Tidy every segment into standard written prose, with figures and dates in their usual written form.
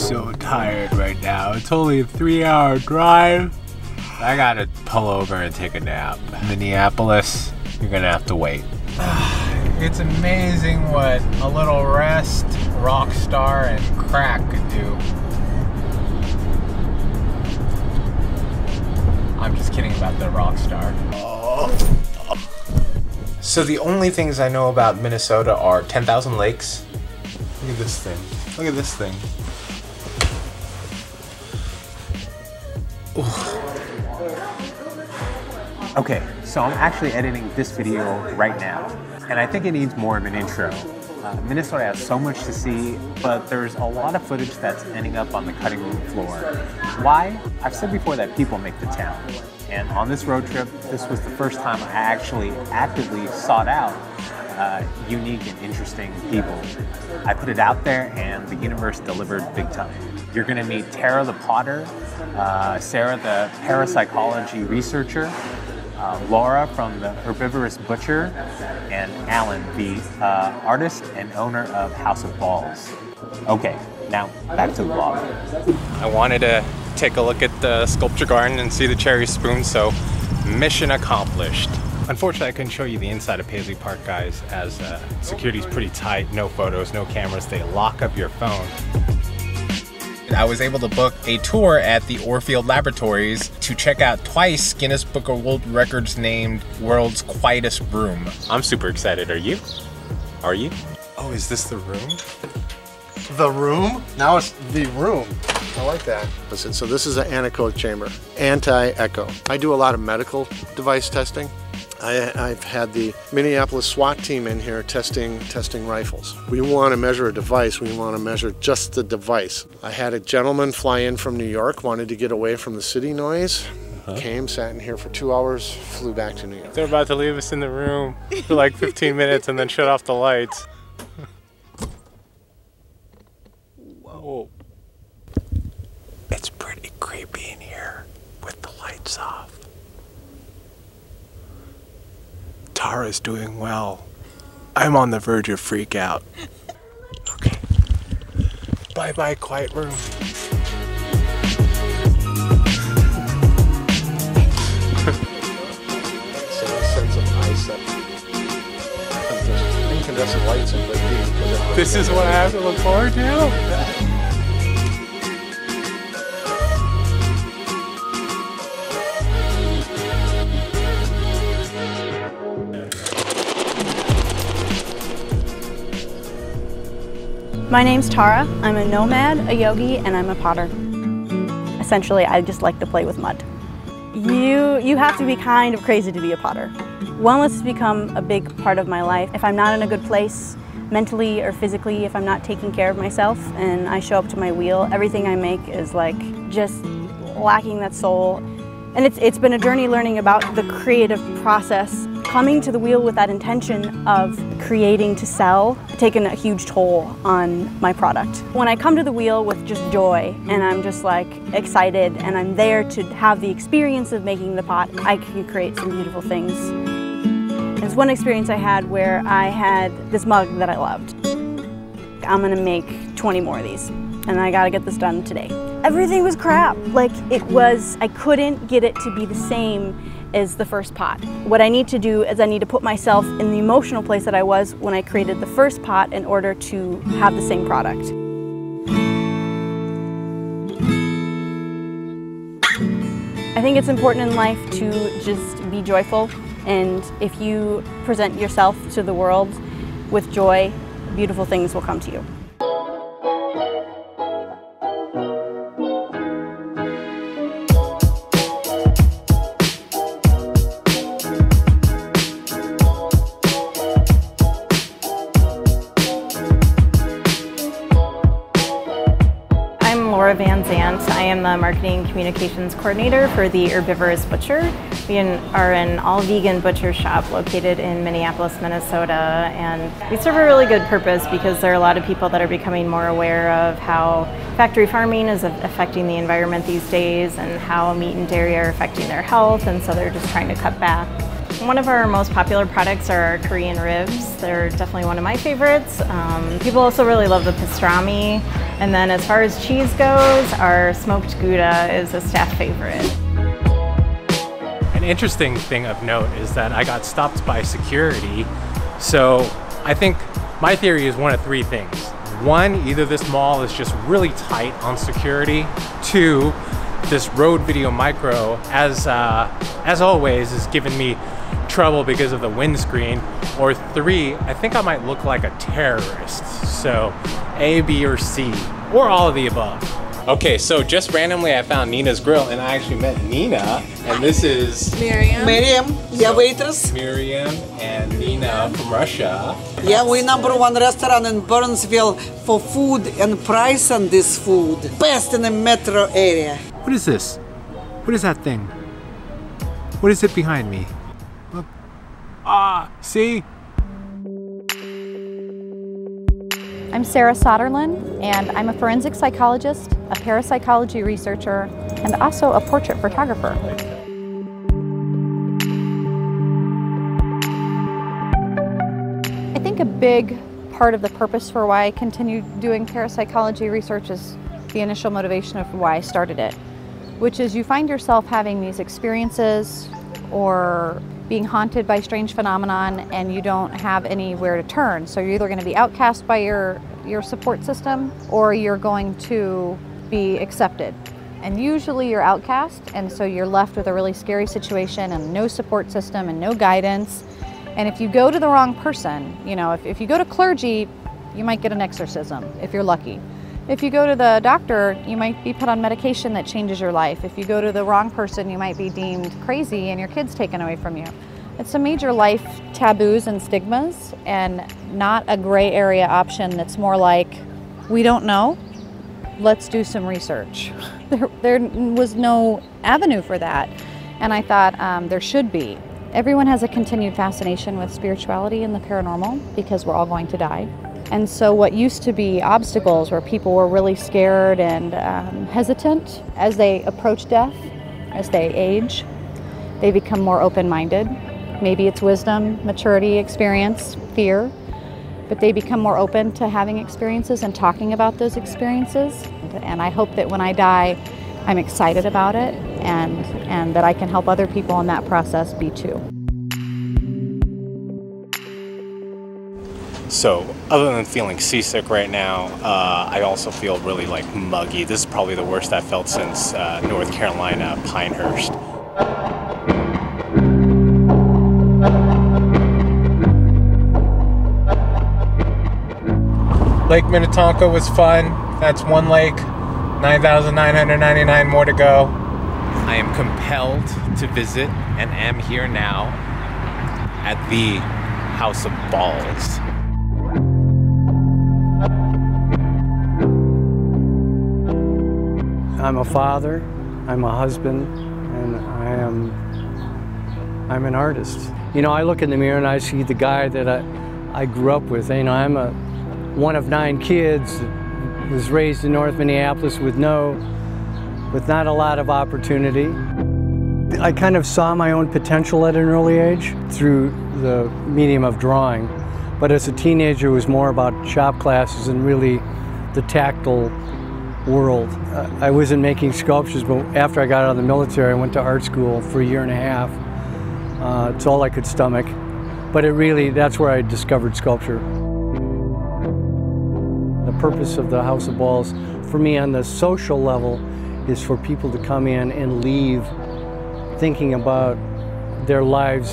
so tired right now. It's only a 3-hour drive. I gotta pull over and take a nap. Minneapolis, you're gonna have to wait. It's amazing what a little rest, rock star, and crack could do. I'm just kidding about the rock star. So the only things I know about Minnesota are 10,000 lakes. Look at this thing. Look at this thing. Ooh. Okay, so I'm actually editing this video right now, and I think it needs more of an intro. Minnesota has so much to see, but there's a lot of footage that's ending up on the cutting room floor. Why? I've said before that people make the town. And on this road trip, this was the first time I actually actively sought out unique and interesting people. I put it out there and the universe delivered big time. You're gonna meet Tara the Potter, Sara the Parapsychology researcher, Laura from the Herbivorous Butcher, and Alan, the artist and owner of House of Balls. Okay, now back to the vlog. I wanted to take a look at the sculpture garden and see the cherry spoon, so mission accomplished. Unfortunately, I couldn't show you the inside of Paisley Park, guys, as security's pretty tight, no photos, no cameras, they lock up your phone. I was able to book a tour at the Orfield Laboratories to check out twice Guinness Book of World Records named World's Quietest Room. I'm super excited, are you? Are you? Oh, is this the room? The room? Now it's the room. I like that. Listen, so this is an anechoic chamber, anti-echo. I do a lot of medical device testing. I've had the Minneapolis SWAT team in here testing rifles. We want to measure a device, we want to measure just the device. I had a gentleman fly in from New York, wanted to get away from the city noise. Came, sat in here for 2 hours, flew back to New York. They're about to leave us in the room for like 15 minutes and then shut off the lights. Whoa. It's pretty creepy in here with the lights off. Tara's doing well. I'm on the verge of freak out. Okay. Bye-bye, quiet room. Incandescent lights and this is what I have to look forward to? My name's Tara. I'm a nomad, a yogi, and I'm a potter. Essentially, I just like to play with mud. You have to be kind of crazy to be a potter. Wellness has become a big part of my life. If I'm not in a good place, mentally or physically, if I'm not taking care of myself and I show up to my wheel, everything I make is like just lacking that soul. And it's been a journey learning about the creative process. Coming to the wheel with that intention of creating to sell, taken a huge toll on my product. When I come to the wheel with just joy and I'm just like excited and I'm there to have the experience of making the pot, I can create some beautiful things. There's one experience I had where I had this mug that I loved. I'm gonna make 20 more of these and I gotta get this done today. Everything was crap. Like I couldn't get it to be the same as the first pot. What I need to do is I need to put myself in the emotional place that I was when I created the first pot in order to have the same product. I think it's important in life to just be joyful, and if you present yourself to the world with joy, beautiful things will come to you. Vanzandt. I am the Marketing Communications Coordinator for the Herbivorous Butcher. We are an all-vegan butcher shop located in Minneapolis, Minnesota, and we serve a really good purpose because there are a lot of people that are becoming more aware of how factory farming is affecting the environment these days and how meat and dairy are affecting their health, and so they're just trying to cut back. One of our most popular products are our Korean ribs. They're definitely one of my favorites. People also really love the pastrami. And then as far as cheese goes, our smoked Gouda is a staff favorite. An interesting thing of note is that I got stopped by security. So I think my theory is one of three things. One, either this mall is just really tight on security. Two, this Rode Video Micro, as always, is giving me trouble because of the windscreen. Or three, I think I might look like a terrorist. So A, B, or C, or all of the above. Okay, so just randomly I found Nina's Grill, and I actually met Nina, and this is Miriam, yeah, waitress. Miriam and Nina from Russia. Yeah, we #1 restaurant in Burnsville for food and price on this food. Best in the metro area. What is this? What is that thing? What is it behind me? Look. Ah, see? I'm Sara Soderlund, and I'm a forensic psychologist, a parapsychology researcher, and also a portrait photographer. I think a big part of the purpose for why I continue doing parapsychology research is the initial motivation of why I started it, which is you find yourself having these experiences or being haunted by strange phenomenon and you don't have anywhere to turn. So you're either going to be outcast by your support system or you're going to be accepted. And usually you're outcast, and so you're left with a really scary situation and no support system and no guidance. And if you go to the wrong person, you know, if you go to clergy, you might get an exorcism if you're lucky. If you go to the doctor, you might be put on medication that changes your life. If you go to the wrong person, you might be deemed crazy and your kid's taken away from you. It's some major life taboos and stigmas, and not a gray area option that's more like, we don't know, let's do some research. There was no avenue for that, and I thought there should be. Everyone has a continued fascination with spirituality and the paranormal because we're all going to die. And so what used to be obstacles where people were really scared and hesitant, as they approach death, as they age, they become more open-minded. Maybe it's wisdom, maturity, experience, fear, but they become more open to having experiences and talking about those experiences. And I hope that when I die, I'm excited about it and that I can help other people in that process be too. So, other than feeling seasick right now, I also feel really like muggy. This is probably the worst I've felt since North Carolina, Pinehurst. Lake Minnetonka was fun. That's one lake, 9,999 more to go. I am compelled to visit and am here now at the House of Balls. I'm a father, I'm a husband, and I'm an artist. You know, I look in the mirror and I see the guy that I grew up with. You know, I'm one of 9 kids, was raised in North Minneapolis with not a lot of opportunity. I kind of saw my own potential at an early age through the medium of drawing. But as a teenager, it was more about shop classes and really the tactile world. I wasn't making sculptures, but after I got out of the military, I went to art school for 1.5 years. It's all I could stomach. But that's where I discovered sculpture. The purpose of the House of Balls, for me on the social level, is for people to come in and leave thinking about their lives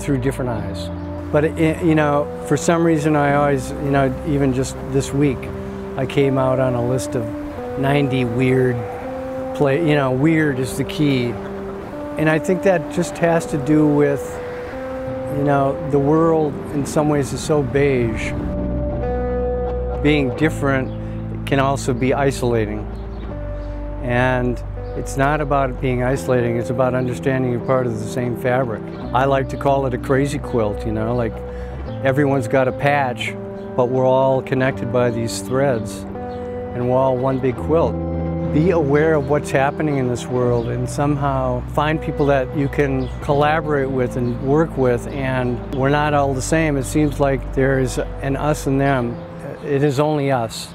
through different eyes. But you know, for some reason I always, you know, even just this week, I came out on a list of 90 weird weird is the key. And I think that just has to do with, you know, the world in some ways is so beige. Being different can also be isolating. And it's not about being isolating, it's about understanding you're part of the same fabric. I like to call it a crazy quilt, you know, like everyone's got a patch, but we're all connected by these threads, and we're all one big quilt. Be aware of what's happening in this world and somehow find people that you can collaborate with and work with, and we're not all the same. It seems like there's an us and them. It is only us.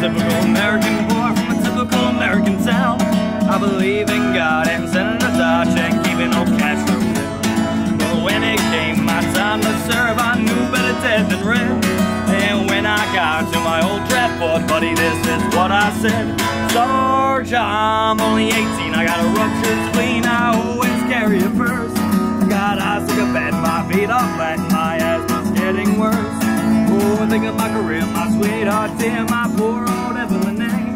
typical American boy from a typical American town. I believe in God and Senator Dodge and keeping no cash for real. But when it came my time to serve, I knew better dead than red. And when I got to my old draft board, buddy, this is what I said. Sarge, I'm only 18, I got a ruptured spleen, I always carry a purse. Got eyes like a bed, my feet are flat, my asthma's getting worse. Oh, think of my career, my sweetheart, dear, my poor old Evelyn.